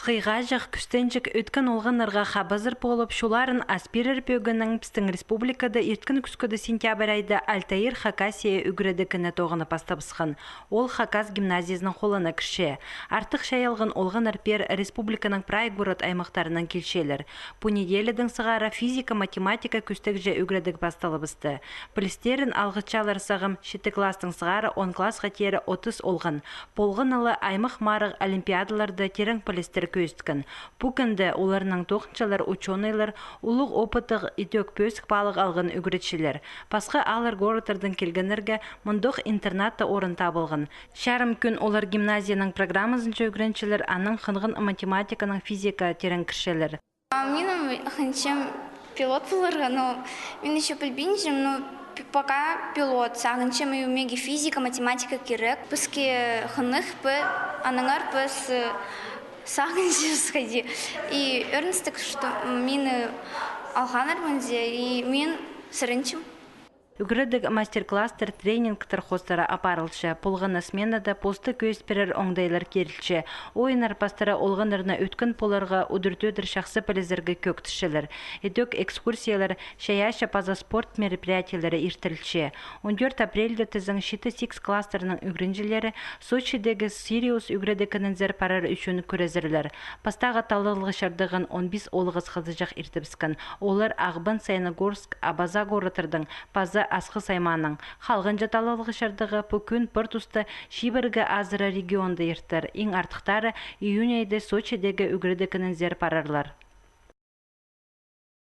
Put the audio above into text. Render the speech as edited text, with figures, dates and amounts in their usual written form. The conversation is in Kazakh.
Хыйғажық күстенчік өткен олғанырға қабазыр болып, шуларын аспирер пөгінің пістің республикада ерткін күскөді сентябрь айда Альтаир Хакасия үгіреді тоғыны пастабысқан. Ол Хакас гимназиясының қолына кіші. Артық шайылғын олғаныр пер республиканың прай город аймақтарынан келшелер. Понеделідің сығара физика-математика күстік же үгіредік басталыбысты. Білістерін алғытчалар сағым шеті кластың сығара 10 класс қатері 30 олғын. Полғынылы аймақ марық олимпиадаларды терің білістер көстікін. Бүгінді оларының тоқыншалар ученыйлар ұлық опытық идек пөсік балық алғын үгіретшілер. Пасқа алар городтардың келгенерге мұндық интернатта орын табылғын. Шарым күн олар гимназияның программызынша үгіреншілер аның қынғын математиканың физика терен кіршелер. Менің қыншым пилот болырға, но мен еще білбейнжім, но пока пилот, сағыншым умеги физика, математика керек. Бізге қынық бі, аныңар біз сағыншым сходи. И өрністік, что мені алғанар мөнзе, и мен сырыншым. Үгірідік мастер-кластер тренингтер хостара апарылшы. Полғаны сменада посты көсперер оңдайлар керілші. Ойынар пастара олғанырына өткен поларға удыртөдір шақсы пілізіргі көктішілер. Эдік экскурсиялар шаяша паза спорт мероприятиялары иртілші. 14 апрельді тізің шиті 6 кластерінің үгірінжілері Сочидегі Сириус үгірідікінің зәр парар үшін көрезірлер. Пастаға талылығы шардығын 15 олығыз қызыжақ иртіпскен. Олар Ағбан Сайнагорск, Абаза горытырдың паза асқы сайманың. Халғын жаталылығы шардығы бүкін бір тұсты Шибіргі азыра регионды ертір. Ең артықтары июнь айды Сочидегі үгірідікінің зер парарлар.